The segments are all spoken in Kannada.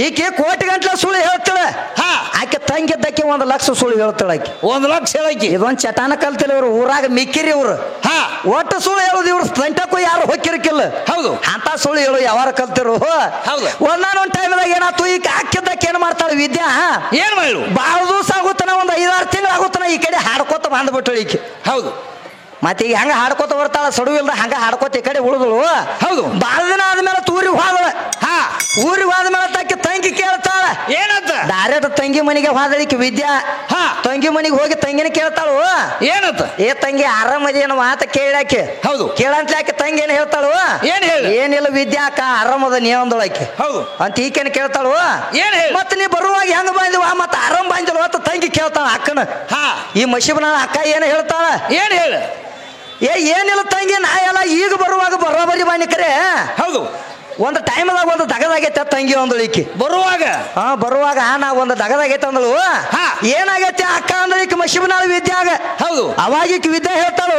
ಈಕೆ ಕೋಟಿ ಗಂಟ್ಲೆ ಸುಳ್ಳು ಹೇಳ್ತಾಳೆ. ಆಕೆ ತಂಗಿದ್ದಕ್ಕೆ 1 ಲಕ್ಷ ಸುಳ್ಳು ಹೇಳ್ತಾಳೆ. ಆಕೆ 1 ಲಕ್ಷ ಹೇಳಕ್ಕೆ ಇದೊಂದ್ ಚಟಾನ ಕಲ್ತಿಲ್ಲ ಇವ್ರು ಊರಾಗ ಮಿಕ್ಕಿರಿ ಇವ್ರು. ಒಟ್ಟು ಸುಳ್ಳು ಹೇಳುದು ಇವ್ರು ಸ್ಟಂಟಕ್ಕೂ ಯಾರು ಹೊಕ್ಕಿರಕಿಲ್ಲ. ಹೌದು ಅಂತ ಸುಳ್ಳು ಹೇಳು ಯಾವಾರ ಕಲ್ತಿರು. ಹೌದು ಒಂದಾನೊಂದ್ ಟೈಮ್ದಾಗ ಏನಾಯ್ತು ಈಗ ಹಾಕಿದ್ದಕ್ಕೆ ಏನ್ ಮಾಡ್ತಾಳೆ ವಿದ್ಯಾ ಏನ್ ಮಾಡು ಬಾಳ ದಿವಸ ಆಗುತ್ತಾನ ಒಂದ್ 5-6 ತಿಂಗಳು ಆಗುತ್ತಾನ ಈ ಕಡೆ ಹಾಡ್ಕೋತ ಬಂದ್ಬಿಟ್ಟಳು ಈಕೆ. ಹೌದು ಮತ್ತೆ ಈಗ ಹಂಗ ಹಾಡ್ಕೋತ ಬರ್ತಾಳ ಸಡು ಇಲ್ದ ಹಂಗ ಹಾಡ್ಕೋತ ಈ ಕಡೆ ಉಳಿದಳು. ಹೌದು ಬಾಳ ದಿನ ಆದ್ಮೇಲೆ ಊರಿಗೆ ಹೋದಳ. ಊರಿಗೆ ಹೋದ್ಮೇಲೆ ತಕ್ಕ ತಂಗಿ ಕೇಳ್ತಾಳ ಏನಂತ ಡೈರೆಕ್ಟ್ ತಂಗಿ ಮನೆಗೆ ಹೋದಳಿಕೆ ವಿದ್ಯಾ. ತಂಗಿ ಮನೆಗೆ ಹೋಗಿ ತಂಗಿನ ಕೇಳ್ತಾಳು ಏನಂತ ಏ ತಂಗಿ ಆರಾಮದೇನು ಮಾತ ಕೇಳಾಕೆ. ಹೌದು ಕೇಳಂತ ಆಕೆ ತಂಗಿ ಏನ್ ಹೇಳ್ತಾಳು ಏನ್ ಹೇಳ ಏನಿಲ್ಲ ವಿದ್ಯಾ ಅಕ್ಕ ಆರಾಮದ ನೀ ಅಂದಳಾಕೆ. ಹೌದು ಅಂತ ಈಕೆನ ಕೇಳ್ತಾಳು ಏನ್ ಹೇಳ ಮತ್ತ ನೀ ಬರುವಾಗ ಹೆಂಗ ಬಂದಿವ ಮತ್ತ ಆರಾಮ್ ಬಂದಿಲ್ಲ ಅಂತ ತಂಗಿ ಕೇಳ್ತಾಳ ಅಕ್ಕನ. ಈ ಮಶಿಬನ ಅಕ್ಕ ಏನ ಹೇಳ್ತಾಳ ಏನ್ ಹೇಳ ಏನಿಲ್ಲ ತಂಗಿ ನಾ ಎಲ್ಲ ಈಗ ಬರುವಾಗ ಬರೋಬರಿ ಬಾನಿಕರೆ. ಹೌದು ಒಂದು ಟೈಮ್ದಾಗ ಒಂದು ದಗದಾಗೈತೆ ತಂಗಿ ಅಂದಳಿಕೆ ಬರುವಾಗ ಬರುವಾಗ ನಾ ಒಂದು ದಗದಾಗೈತೆ ಅಂದಳು. ಏನಾಗೈತೆ ಅಕ್ಕ ಅಂದಳಿಕೆ ಮಶಿಬನಾಳ ವಿದ್ಯಾಗ. ಹೌದು ಅವಾಗ ಈಕೆ ವಿದ್ಯಾ ಹೇಳ್ತಾಳು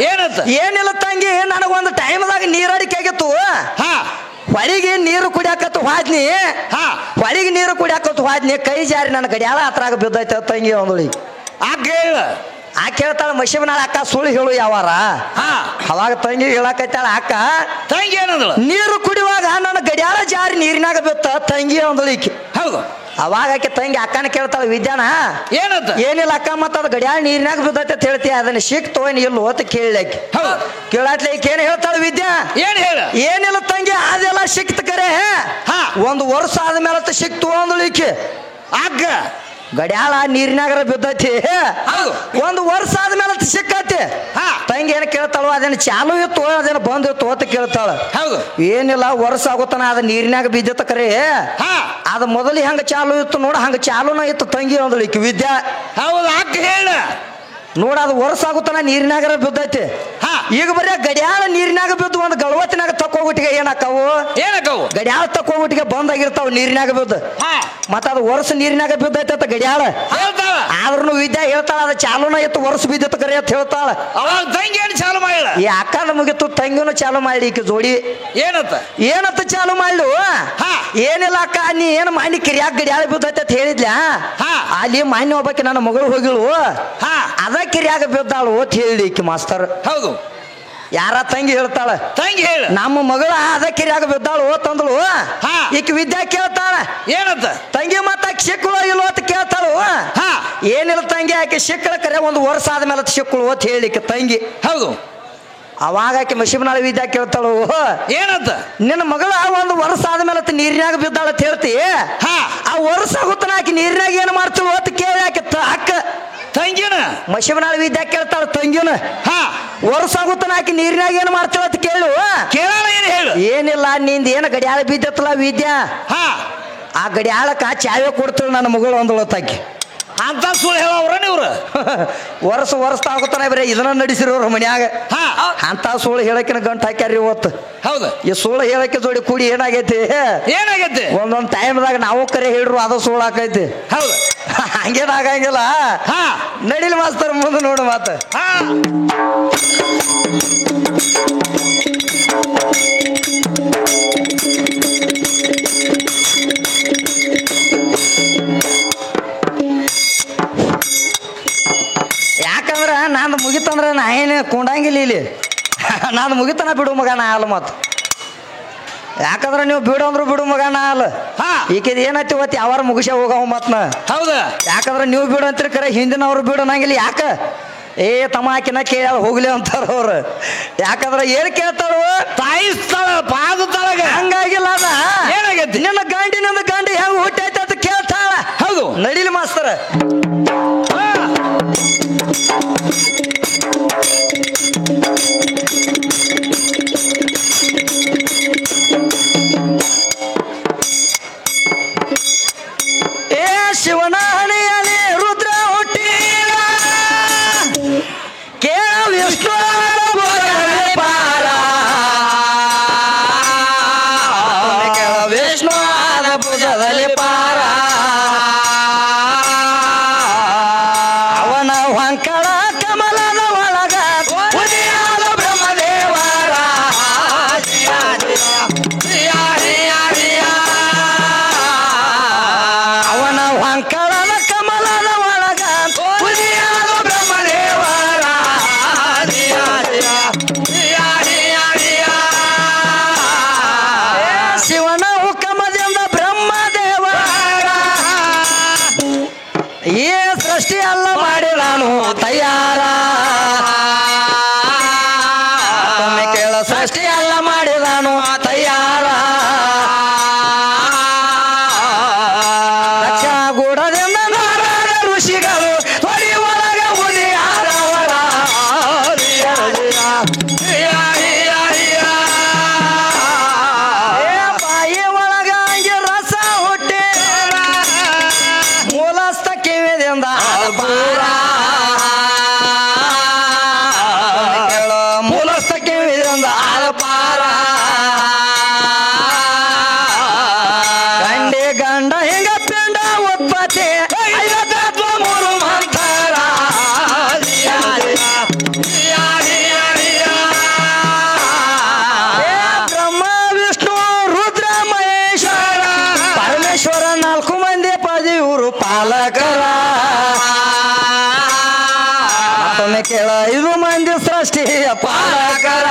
ಏನಂತ ಏನಿಲ್ಲ ತಂಗಿ ನನಗೊಂದು ಟೈಮ್ದಾಗ ನೀರಡಿಕೆ ಆಗಿತ್ತು. ಹೊಳಿಗೆ ನೀರು ಕುಡಿಯಾಕತ್ತು ಹೋದ್ನಿ. ಹೊಳಿಗೆ ನೀರು ಕುಡಿಯಾಕತ್ತು ಹೋದ್ನಿ ಕೈ ಜಾರಿ ನನ್ನ ಗಡಿಯಾಳ ಹತ್ರಾಗ ಬಿದ್ದೈತೆ ತಂಗಿ ಅಂದಳಿ. ಆ ಕೇಳ್ತಾಳ ಮಶಿಬನಾಳ ಅಕ್ಕ ಸುಳ್ಳು ಹೇಳು ಯಾವಾರ. ಅವಾಗ ತಂಗಿ ಹೇಳಕೈತಾಳ ಅಕ್ಕ ತಂಗಿ ಏನಂದಳು ನೀರು ಕುಡಿಯುವಾಗ ನನ್ನ ಗಡಿಯಾಳ ಜಾರಿ ನೀರಿನಾಗ ಬಿತ್ತ ತಂಗಿ ಅಂದಳಿಕೆ. ಹೌದು ಅವಾಗ ಆಕೆ ತಂಗಿ ಅಕ್ಕನ ಕೇಳ್ತಾಳ ವಿದ್ಯಾನ ಏನಂತ ಏನಿಲ್ಲ ಅಕ್ಕ ಮತ್ತ ಅದು ಗಡಿಯಾಳ ನೀರಿನಾಗ ಬಿದ್ದೈತೆ ಅಂತ ಹೇಳ್ತೀಯ ಅದನ್ನ ಸಿಕ್ತು ಇಲ್ಲ ಅಂತ ಕೇಳಕ್ಕೆ. ಕೇಳತ್ಲೆ ಈಕೆ ಏನ್ ಹೇಳ್ತಾಳ ವಿದ್ಯಾ ಏನ್ ಹೇಳ ಏನಿಲ್ಲ ತಂಗಿ ಅದೆಲ್ಲ ಸಿಕ್ತ ಕರೆ 1 ವರ್ಷ ಆದ್ಮೇಲೆ ಸಿಕ್ತು ಅಂದಳಿಕೆ. ಅಗ್ಗ ಗಡಿಯಾಳ ನೀರಿನಾಗರ ಬಿದ್ದೈತಿ 1 ವರ್ಷ ಆದ್ಮೇಲೆ ಸಿಕ್ಕತಿ. ತಂಗಿ ಏನ್ ಕೇಳ್ತಾಳು ಅದೇನು ಚಾಲು ಇತ್ತು ಅದೇನು ಬಂದ್ ಇತ್ತು ಅಂತ ಕೇಳ್ತಾಳ. ಏನಿಲ್ಲ ವರ್ಷ ಆಗುತ್ತಾನ ಅದ ನೀರಿನಾಗ ಬಿದ್ದಿತ್ತ ಕರೆ ಅದ ಮೊದಲು ಹೆಂಗ ಚಾಲು ಇತ್ತು ನೋಡ ಹಂಗ ಚಾಲೂನ ಇತ್ತು ತಂಗಿ ಅಂದಳಿಕೆ ವಿದ್ಯಾ. ಹೌದು ಅಕ್ಕ ಹೇಳ ನೋಡ ಅದು ವರ್ಷ ಆಗುತ್ತಾನ ನೀರಿನಾಗರ ಬಿದ್ದೈತಿ. ಈಗ ಬರೀ ಗಡಿಯಾಳ ನೀರಿನಾಗ ಬಿದ್ದು ಒಂದು ಗಳವತ್ತಿನಾಗ ತಕ್ಕೋಬಿಟ್ಟಿಗೆ ಏನಕ್ಕವು ಗಡಿಯಾಳ ತಕ್ಕೋಬಿಟ್ಟಿಗೆ ಬಂದಾಗಿರ್ತಾವ ನೀರಿನಾಗ ಬಿದ್ದು. ಮತ್ತ ಅದು ವರ್ಷ ನೀರಿನಾಗ ಬಿದ್ದೈತೆ ಅಂತ ಗಡಿಯಾಳ ಆದ್ರೂ ವಿದ್ಯಾ ಹೇಳ್ತಾಳ ಅದ ಚಾಲೂನ ಇತ್ತು ವರ್ಷ ಬಿದ್ದಿತ್ತು ಕರೆ ಅಂತ ಹೇಳ್ತಾಳ. ತಂಗಿ ಏನು ಚಾಲು ಮಾಡಿಲ್ಲ ಈ ಅಕ್ಕನ ಮುಗಿತು ತಂಗಿನೂ ಚಾಲು ಮಾಡಿ ಈಕೆ ಜೋಡಿ ಏನಂತ ಚಾಲು ಮಾಡ್ಲು ಏನಿಲ್ಲ ಅಕ್ಕ ನೀ ಏನು ಮಾಡಿ ಕಿರಿಯಾಗ ಗಡಿಯಾಳ ಬಿದ್ದೈತೆ ಅಂತ ಹೇಳಿದ್ಲ ಅಲ್ಲಿ ಮಾನ್ಯ ಒಬ್ಬಾಕಿ ನನ್ನ ಮಗಳು ಹೋಗಿಳು ಅದ ಕಿರಿಯಾಗ ಬಿದ್ದಾಳು ಅಂತ ಹೇಳಿ ಈಕೆ ಮಾಸ್ತರ್. ಹೌದು ಯಾರ ತಂಗಿ ಹೇಳ್ತಾಳ ತಂಗಿ ಹೇಳ ನಮ್ಮ ಮಗಳ ಅದ ಕಿರಿಯಾಗ ಬಿದ್ದಾಳು ತಂದಳು. ಈಕೆ ವಿದ್ಯಾ ಕೇಳ್ತಾಳ ಏನಂತ ತಂಗಿ ಮತ್ತ ಸಿಕ್ಕಳು ಇಲ್ವ ಅಂತ ಕೇಳ್ತಾಳು. ಏನಿಲ್ಲ ತಂಗಿ ಆಕೆ ಸಿಕ್ಕಳ ಕರೆ 1 ವರ್ಷ ಆದ್ಮೇಲೆ ಸಿಕ್ಕಳು ಅಂತ ಹೇಳಿಕೆ ತಂಗಿ. ಹೌದು ಅವಾಗ ಆಕೆ ಮಶಿಬನಾಳ ವಿದ್ಯಾ ಕೇಳ್ತಾಳು ಏನಂತ ನಿನ್ನ ಮಗಳ 1 ವರ್ಷ ಆದ್ಮೇಲೆ ನೀರಿನಾಗ ಬಿದ್ದಾಳ ಅಂತ ಹೇಳ್ತಿ ಆ ವರ್ಷ ಆಗುತ್ತಾನ ಆಕೆ ನೀರಿನಾಗ ಏನ್ ಮಾಡ್ತೀವಿ ಅಂತ ಕೇಳಿ ಆಕೆ ಅಕ್ಕ ತಂಗಿನ ಮಶಿಬನಾಳ ವಿದ್ಯಾ ಕೇಳ್ತಾಳ ತಂಗಿನ ವರ್ಷ ಆಗುತ್ತಾನ ಆಕೆ ನೀರಿನಾಗ ಏನ್ ಮಾಡ್ತೀವ ಅಂತ ಕೇಳು ಕೇಳಲ್ಲ ಏನ್ ಹೇಳು ಏನಿಲ್ಲ ನಿಂದ ಏನ ಗಡಿಯಾಳ ಬಿದ್ದತ್ತಲ್ಲ ವಿದ್ಯಾ ಆ ಗಡಿಯಾಳಕ್ಕ ಚಾವೆ ಕೊಡ್ತಾಳ ನನ್ನ ಮಗಳು ಅಂದಳತ್ತಾಕಿ. ಅಂತ ಸುಳ್ಳು ಹೇಳವ್ರ ನೀವ್ರು ವರ್ಷ ಆಗುತ್ತಾನ ಬರೀ ಇದನ್ನ ನಡೆಸಿರೋರು ಮನ್ಯಾಗ ಅಂತ ಸುಳ್ಳು ಹೇಳಕಿನ ಗಂಟು ಹಾಕ್ಯಾರ ಇವತ್ತು. ಹೌದು ಈ ಸುಳ್ಳು ಹೇಳಕ್ಕೆ ಜೋಡಿ ಕೂಡಿ ಏನಾಗೈತಿ ಒಂದೊಂದ್ ಟೈಮ್ದಾಗ ನಾವು ಕರೆ ಹೇಳ್ರು ಅದು ಸುಳ್ಳು ಹಾಕೈತಿ. ಹೌದು ಹಂಗೇನ ಆಗಂಗಿಲ್ಲ. ನಡಿಲ್ ಮಾಸ್ತರ್ ಮುಂದೆ ನೋಡು ಮಾತ ಯಾಕಂದ್ರ ನಾನು ಮುಗಿತಂದ್ರ ನಾ ಏನು ಕೊಂಡಂಗಿಲ್ಲ ಇಲ್ಲಿ ನಾನು ಮುಗಿತನ ಬಿಡು ಮಗ ನಾ ಅಲ್ಲ ಮತ್ ಯಾಕಂದ್ರ ನೀವು ಬಿಡು ಅಂದ್ರು ಬಿಡು ಮಗ ನಾ ಅಲ್ಲ ಈಕಿದ ಏನೈತಿ ಇವತ್ತು ಯಾವಾರ ಮುಗಿಸ ಹೋಗವ ಮತ್ನ. ಹೌದ ಯಾಕಂದ್ರ ನೀವು ಬಿಡು ಅಂತೀರಿ ಕರೆ ಹಿಂದಿನವ್ರು ಬಿಡು ಅನ್ನಂಗಿಲ್ಲ. ಯಾಕ ತಮಾಕಿನ ಕೇಳ ಹೋಗ್ಲಿ ಅಂತಾರ ಅವ್ರು. ಯಾಕಂದ್ರ ಏನ್ ಕೇಳ್ತಾಳು ತಾಯಿ ಸ್ಥಳ ಪಾದ ತಳಗ ಹಂಗಾಗಿಲ್ಲ ಅದ ಏನಾಗೈತಿ ನಿನ್ನ ಗಂಡಿನಿಂದ ಗಂಡಿ ಹೆಂಗ್ ಹುಟ್ಟೈತೆ ಅಂತ ಕೇಳ್ತಾಳ. ಹೌದು ನಡಿಲಿ ಮಾಸ್ತರ ಶಿವನ ಹಣೆಯಲ್ಲಿ ರುದ್ರ ಹುಟ್ಟಿದ ಕೇಳ ವಿಷ್ಣು ಪಾರ ವಿಷ್ಣು ಭುಜದಲ್ಲಿ ಪಾರ ಅವನ ಹೊಂಕಳ ಕಮಲದ ಒಳಗ ಉದಿಯಾದ ಬ್ರಹ್ಮದೇವರ ಪಾಲಕರ ಮತ್ತೊಮ್ಮೆ ಕೇಳ 5 ಮಂದಿ ಸೃಷ್ಟಿಯ ಪಾಲಕರ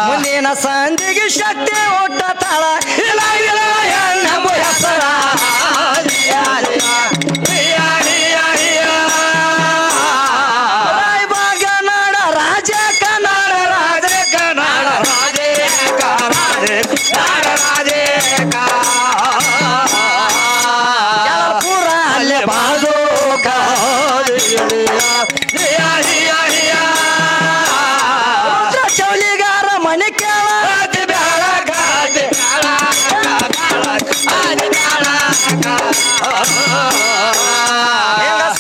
ಮುಂದಿನ ಸಂಧಿಗೆ ಶಕ್ತಿ ಹುಟ್ಟ ತಾಳ ಇಲ್ಲ ಇಲ್ಲ ನಮ್ಮ ಹೆಸರ ರಾಯಬಾಗನಾಡ ರಾಜ ಕನ್ನಡ ರಾಜ ಕನ್ನಡ ಪೂರ ಅಲ್ಲೇ ಬಾದು ಚೌಲಿಗಾರ ಮನೆ ಕೇಳ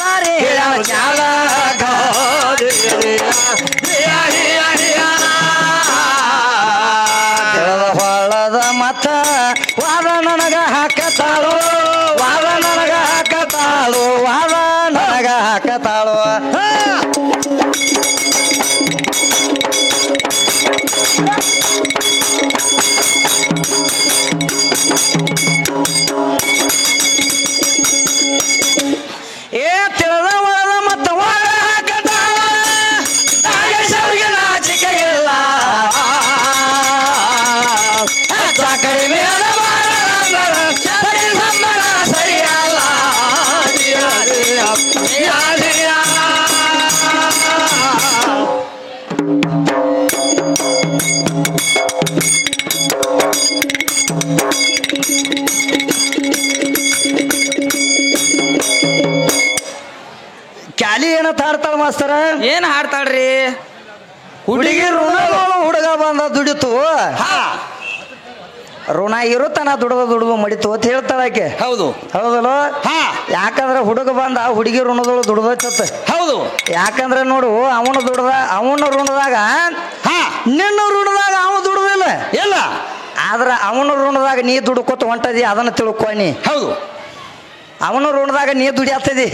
ಸಾರಿ ಚಾಲ ಹೊಳದ ಮತ್ತ ವಾದ ನನಗ ಹಾಕತಾಳು ವಾದ ನನಗ ಹಾಕತಾಳು ವಾದ ನನಗ ಹಾಕತಾಳು ಏ ತಿಳಿದ ಒಳದ ಮತ್ತ ವಾದ ಹಾಕತಾಳ ನಾಗೇಶವ್ರಿಗೆ ನಾಚಿಕೆ ಇಲ್ಲ ಕಡಿಮೆ ಸರಿಯಲ್ಲ ಕ್ಯಾಲಿ ಏನ ತಾಡ್ತಾಳ ಮಾಸ್ತರ ಏನ್ ಹಾಡ್ತಾಳ್ರಿ ಹುಡುಗಿ ಋಣಗಳು ಹುಡುಗ ಬಂದ ದುಡಿತು ಋಣ ಇರುತ್ತಾನ ದುಡಿದು ಮಡಿತು ಅಂತ ಹೇಳ್ತಾಳಾಕೆ ಹೌದು ಹೌದಲ್ಲ ಹಾ ಯಾಕಂದ್ರೆ ಹುಡುಗ ಬಂದ ಹುಡುಗಿ ಋಣದಳು ದುಡ್ದತ್ತ ಹೌದು ಯಾಕಂದ್ರೆ ನೋಡು ಅವನ ಋಣದಾಗ ಹಾ ನಿನ್ನ ಋಣದಾಗ ಅವ ದುಡ್ದಿಲ್ಲ ಎಲ್ಲ ಆದ್ರೆ ಅವನ ಋಣದಾಗ ನೀ ದುಡ್ಕೋತ ಹೊಂಟದಿ ಅದನ್ನ ತಿಳ್ಕೊನಿ ಹೌದು ಅವನ ಋಣದಾಗ ನೀ ದುಡಿಯತ್ತದಿ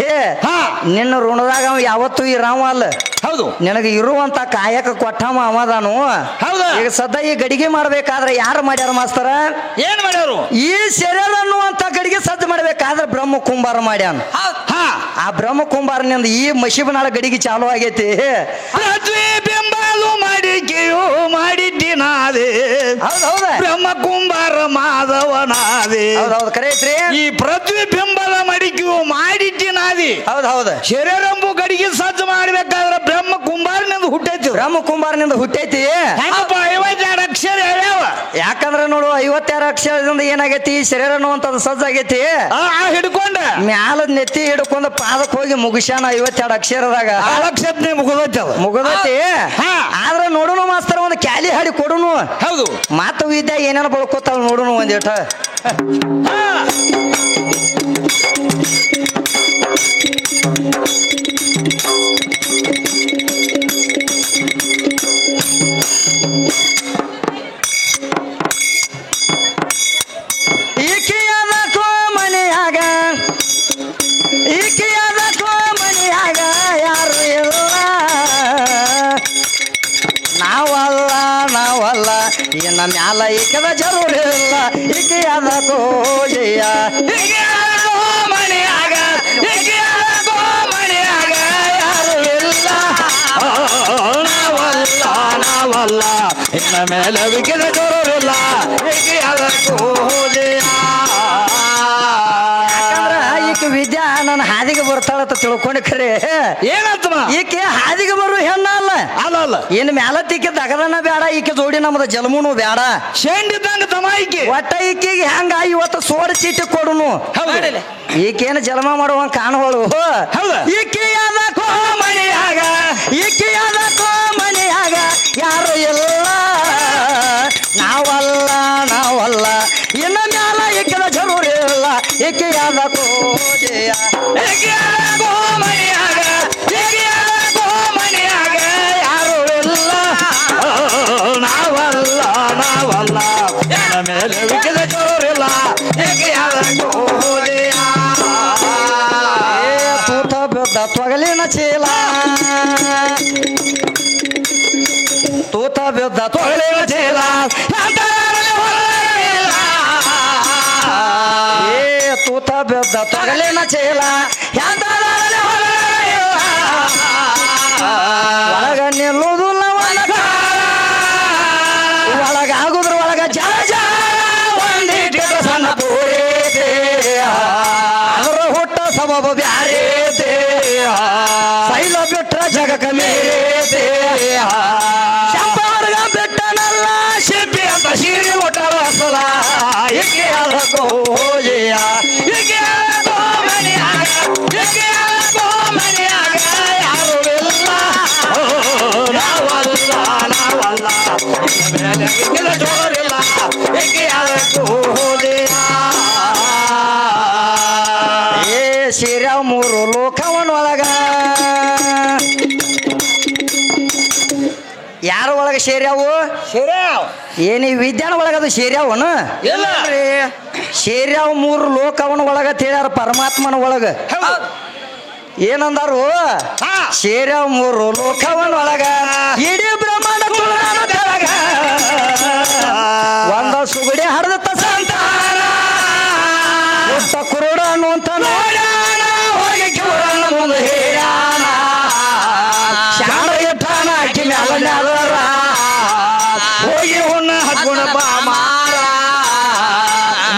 ಹಾ ನಿನ್ನ ಋಣದಾಗ ಅವ ಯಾವತ್ತೂ ಇರಾವ ಅಲ್ಲ ಹೌದು ನಿನಗೆ ಇರುವಂತ ಕಾಯಕ ಕೊಟ್ಟಮ ಅವದಾನು ಹೌದು ಈಗ ಸದ್ಯ ಈ ಗಡಿಗೆ ಮಾಡ್ಬೇಕಾದ್ರೆ ಯಾರು ಮಾಡ್ಯಾರ ಮಾಸ್ತರ ಏನ್ ಮಾಡ್ಯಾರು ಈ ಶರೀರ ಅನ್ನುವಂತ ಗಡಿಗೆ ಸಜ್ಜು ಮಾಡ್ಬೇಕಾದ್ರೆ ಬ್ರಹ್ಮ ಕುಂಬಾರ ಮಾಡ್ಯಾನ ಹಾ ಆ ಬ್ರಹ್ಮ ಕುಂಬಾರನಿಂದ ಈ ಮಶಿಬನಾಳ ಗಡಿಗೆ ಚಾಲು ಆಗೈತಿ ಪೃಥ್ವಿ ಬೆಂಬಲು ಮಾಡಿಕೆಯೋ ಮಾಡಿದ್ದೀನಾದೆ ಹೌದೌದ ಬ್ರಹ್ಮ ಕುಂಬಾರ ಮಾಧವನಾದೆ ಹೌದೌದು ಕರೆ ಐತ್ರಿ ಈ ಪೃಥ್ವಿ ಬೆಂಬಲ ಮಾಡಿಕೆಯೋ ಮಾಡಿದ್ದೀನಾದಿ ಹೌದೌದ ಶರೀರಂಬು ಗಡಿಗೆ ಸಜ್ಜು ಮಾಡ್ಬೇಕಾದ್ರೆ ಬ್ರಹ್ಮ ಕುಂಬಾರನಿಂದ ಹುಟ್ಟೈತಿ ಬ್ರಹ್ಮ ಕುಂಬಾರನಿಂದ ಹುಟ್ಟೈತಿ ಹೆಂಗಪ್ಪ 52 ಅಕ್ಷರ ಹೇಳ್ಯಾವ ಯಾಕಂದ್ರೆ ನೋಡು 56 ಅಕ್ಷರದಿಂದ ಏನಾಗೈತಿ ಶರೀರ ಅನ್ನುವಂಥದ್ದು ಸಜ್ಜಾಗೈತಿ ಹಿಡ್ಕೊಂಡ ಮ್ಯಾಲದ ನೆತ್ತಿ ಹಿಡ್ಕೊಂಡು ಪಾದಕ್ಕೆ ಹೋಗಿ ಮುಗಿಸ್ಯಾನ 52 ಅಕ್ಷರದಾಗ ಅಕ್ಷರನೇ ಮುಗಿದೈತಿ ಅದು ಮುಗದೈತಿ ಆದ್ರೆ ನೋಡುನು ಮಾಸ್ತರ ಒಂದು ಕ್ಯಾಲಿ ಹಾಡಿ ಕೊಡುನು ಹೌದು ಮಾತು ವಿದ್ಯೆ ಏನೇನು ಬಳ್ಕೋತಾಳ ನೋಡುನು ಒಂದೇಟ ಈಕೆಯಾದ ಮನೆಯಾಗ ಯಾರು ಇಲ್ಲ ನಾವಲ್ಲ ಇನ್ನ ಮ್ಯಾಲ ಈಕದ ಜರೂರಿಲ್ಲ ಈಕೆಯಾದ ಕೋಜೆಯ ಮನೆಯಾಗ ಯಾರು ಇಲ್ಲ ನಾವಲ್ಲ ಇನ್ನ ಮೇಲೆ ವಿಕಿದ ಜೋರಿಲ್ಲ ಈಕೆ ವಿದ್ಯಾ ನನ್ನ ಹಾದಿಗೆ ಬರ್ತಾಳಂತ ತಿಳ್ಕೊಂಡು ಖರೆ ಏನಂತ ಈಕೆ ಹಾದಿಗೆ ಬರು ಹೆಣ್ಣ ಅಲ್ಲ ಅಲ್ಲ ಇನ್ನು ಮ್ಯಾಲತ್ತಿಕ್ಕೆ ದಗದನ ಬೇಡ ಈಕೆ ಜೋಡಿ ನಮ್ಮದ ಜಲಮೂನು ಬೇಡ ಶೇಂಡಿದ್ದಂಗ ತಮಾಯಿಕೆ ಒಟ್ಟ ಈಕೆಗೆ ಹೆಂಗ ಇವತ್ತು ಸೋಡ ಚೀಟಿ ಕೊಡುನು ಈಕೇನು ಜಲಮ ಮಾಡುವಂಗ ಕಾಣುವಳು ಈಕೆಯಾದ ಮನೆಯಾಗ ಯಾರು ಇಲ್ಲ ನಾವಲ್ಲ ಇನ್ನ ಮ್ಯಾಲ ಈಕೆದ ಜರೂರಿ ಇಲ್ಲ ಈಕೆಯಾದ ಕೋಜೆಯ ಯಾರು ಇಲ್ಲ ನಾವಲ್ಲ ಮೇಲೆ ವಿಕಿದ ಜೋರಿಲ್ಲ ತೂತ ಬಿದ್ದ ತೊಗಲಿನ ಚೀಲ ಬಿದ್ದ ತೊಗಲಿನ ಚೀಲ ಎಂತದಾಗಲಿ ಒಳಗ ನಿಲ್ಲುವುದಿಲ್ಲ ಒಳಗ ಆಗುದ್ರ ಒಳಗ ಜಲ ಒಂದಿಟ್ಟು ಸಣ್ಣ ಪೂರೈತೆ ಅದರ ಹುಟ್ಟ ಸಬಬ ಬ್ಯಾರೇತೆ ಸೈಲ ಬಿಟ್ರ ಜಗಕ ಮೇರೇತೆ ಶಂಪವರ್ಗ ಬಿಟ್ಟನಲ್ಲ ಶಿಲ್ಪಿ ಅಂತ ಸೀರೆ ಒಟ್ಟರ ಸಲ ಏಕೆ ಅದಕ್ಕೋ ಹೋಜೆಯ ಏಕೆ ಅದಕ್ಕೋ ಮನೆಯಾಗ ಏಕೆ ಅದಕ್ಕೋ ಮನೆಯಾಗ ಯಾರು ಇಲ್ಲ ನಾವಲ್ಲ ಮೇಲೆ ಜೋರಿಲ್ಲ ಏಕೆ ಅದಕ್ಕೋ ಹೋಜೆಯ ಏ ಸೀರ್ಯಾವ ಮೂರು ಲೋಕವನ್ ಒಳಗ ಯಾರ ಒಳಗ ಸೇರ್ಯಾವು ಏನಿ ವಿದ್ಯಾನ ಒಳಗದು ಸೇರ್ಯಾವನ ಸೇರ್ಯಾವ ಮೂರು ಲೋಕವನ ಒಳಗ ಹೇಳ್ಯಾರ ಪರಮಾತ್ಮನ ಒಳಗ ಏನಂದಾರು ಸೇರ್ಯಾವ ಮೂರು ಲೋಕವನ ಒಳಗ ಇಡೀ ಬ್ರಹ್ಮಾಂಡ ತುಳಗ ಒಂದ ಸುಗುಡಿ ಹರಿದ ಸಂತಾನ ಕುರುಡ ಅನ್ನುವಂತ ನೋಡ್ಯಾನ ಹೋಗಿ ಕಿವರನ್ನ ಮುಂದೆ ಹೇಳ್ಯಾನ ಶಾಣ ಇಟ್ಟಾನ ಅಕ್ಕಿ ಮ್ಯಾಲ ಹೋಗಿ ಹುಣ್ಣ ಹದ್ಗುಣ ಬಾಮಾರ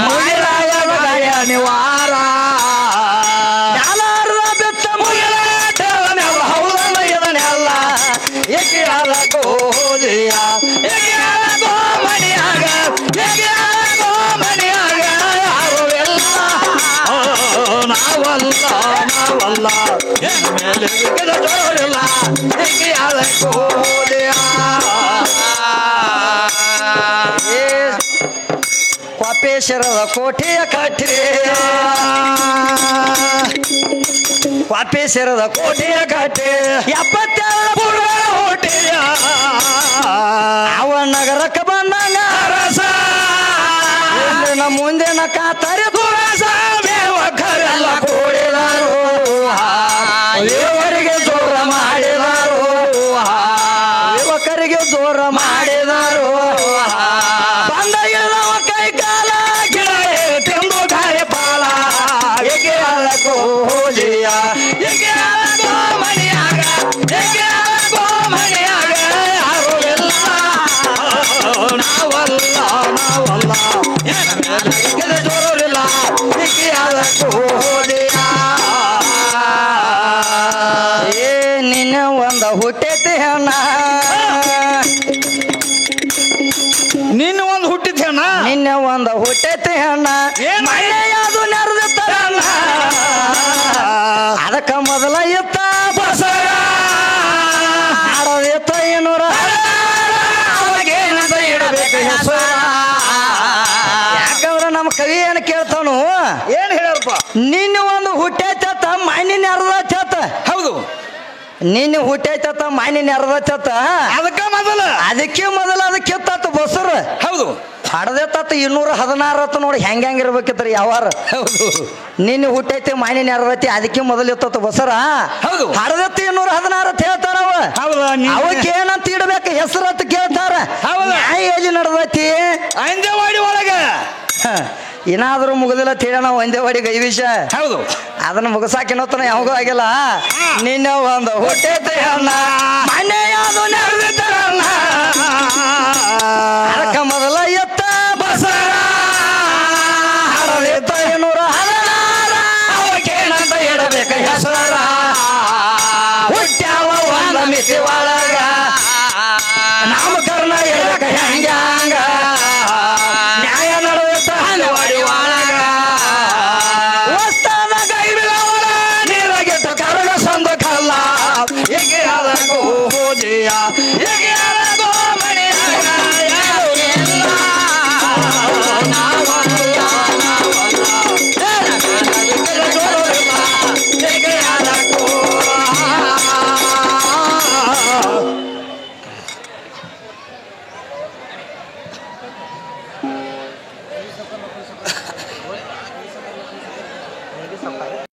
ಮುಗಿಲಾಯ ನಿವಾರ ನ್ಯಾಲಾರದ ಬೆತ್ತ ಮುಗಿಲಾಟ ಹೌದಲ್ಲ ಇದನ್ನೆಲ್ಲ ಏಕೆ ಆಗೋ ಹೋದೆಯ ಏಕೆ ಆಗೋ ಮನೆಯಾಗ ಏಕೆ ಆಗೋ ಮನೆಯಾಗ ಯಾರು ಎಲ್ಲ ನಾವಲ್ಲ ಮೇಲೆ ಜೋರಿಲ್ಲ ಏಕೆ ಆಗೋ ಹೋದೆಯ ಕ್ವಾಪೇಶ್ವರದ ಕೋಟೆಯ ಕಟ್ರೆ ಕ್ವಾಪೇಶ್ವರದ ಕೋಟೆಯ ಕಟ್ಟೆ 72 ಪೂರ್ವ ಕೋಟೆಯ ಅವ ನಗರಕ್ಕೆ ಬಂದಾಗ ರಸ ಮುಂದಿನ ಕಾತರೆ ತುಳಸ ದೇವಕರೆಲ್ಲ ಕೂಡಿದರು ದೇವರಿಗೆ ಜೋರ ಮಾಡಿದರು ಯುವಕರಿಗೆ ಜೋರ ಮಾಡಿದರು ಬಂದ ಕೈ ಕಾಲ ಗಿಡ ತೆಂದು ಗಾಯ ಪಾಲ ಏಕೆ ಆಗೋ ಹೋಲಿಯ ಏಕೆ ಆಗೋ ಮನೆಯಾಗ ಏಕೆ ಆಗೋ ಮನೆಯಾಗ ಯಾರು ಎಲ್ಲ ನಾವಲ್ಲ ಜೋರಿಲ್ಲ ಏಕೆ ಆಗೋ ಹೋಲಿಯ ಏ ನಿನ್ನ ಒಂದ ಹುಟ್ಟೈತಿ ಹೆಣ್ಣ ನಿನ್ನ ಒಂದು ಹುಟ್ಟಿದ ಹೆಣ್ಣ ನಿನ್ನೆ ಒಂದ ಹುಟ್ಟೈತಿ ಹೆಣ್ಣ ಮಳೆಯಾದು ನೆರೆದಿತ್ತ ಅದಕ್ಕ ಮೊದಲ ಇತ್ತ ಬಸರ ಆಡದಿತ್ತ ಏನೂರ ಅವಾಗೇನಂತ ಇಡಬೇಕು ಹೆಸರ ಯಾಕಂದ್ರ ನಮ್ಮ ಕವಿ ಏನು ಕೇಳ್ತಾನು ಏನ್ ಹೇಳ್ಯಾರಪ್ಪ ನಿನ್ನೆ ಒಂದು ಹುಟ್ಟೈತ ಮಣ್ಣಿನ ಅರ್ಧತ್ತ ಹೌದು ನಿನ್ನೆ ಹುಟ್ಟೈತ ಮಣ್ಣಿನ ಅರ್ಧತ್ತ ಅದಕ್ಕೆ ಮೊದಲು ಅದಕ್ಕೆ ಬಸರು ಹೌದು ಹಡದೆತ್ತ 216 ನೋಡಿ ಹೆಂಗಿರ್ಬೇಕಿತ್ರಿ ಯಾವಾರ ಹೌದು ನಿನ್ನೆ ಹುಟ್ಟೈತಿ ಮಾನಿನ ಅರ್ಧತಿ ಅದಕ್ಕೆ ಮೊದಲು ಇತ್ತ ಬಸರ ಹೌದು ಹಡದೆತ್ತ 216 ಹೇಳ್ತಾರ ಅವಕ್ಕೆ ಏನಂತ ಇಡ್ಬೇಕು ಹೆಸರು ಅಂತ ಕೇಳ್ತಾರ ಎಲ್ಲಿ ನಡ್ದೈತಿ ಅಂಜವಾಡಿ ಒಳಗ ಏನಾದ್ರೂ ಮುಗಿದಿಲ್ಲ ತೀರಣ ಒಂದೇ ವಾಡಿ ಗೈವಿಷ ಹೌದು ಅದನ್ನ ಮುಗಿಸಾಕಿನೋತನ ಯಾವಾಗೂ ಆಗಿಲ್ಲ ನಿನ್ನೆ ಒಂದು ಹುಟ್ಟೈತಿ ಅಣ್ಣ ಮನೆಯಾದು ನೆರೆದಿದ್ದಾರಣ್ಣ ಅದಕ್ಕ ಮೊದಲ ಎತ್ತ ಬಸರ ಹಡದಿತ್ತ 216 ಅವಕ್ಕೇನಂತ ಇಡಬೇಕು ಹೆಸರ ಹುಟ್ಟ್ಯಾವ ಒಂದ ಮಿತಿ ಒಳಗ ನಾಮಕರಣ ಇಡಕ ಹೆಂಗ ನ್ಯಾಯ ನಡೆದ ಹಲವಾಡಿ ಒಳಗ ವಸ್ತಾದ ಗೈಬಿಳವರ ನೀರಾಗೆಟ್ಟ ಕರಗ ಸಂದ ಕಲ್ಲ ಹೇಗೆ ಅದಕ್ಕೂ ಹೋದೆಯ ಹೇಗೆ ಅದಕ್ಕೂ ಮನೆಯಾಗ ಯಾರು ಇಲ್ಲ ಹೇಗೆ ಅದಕ್ಕೂ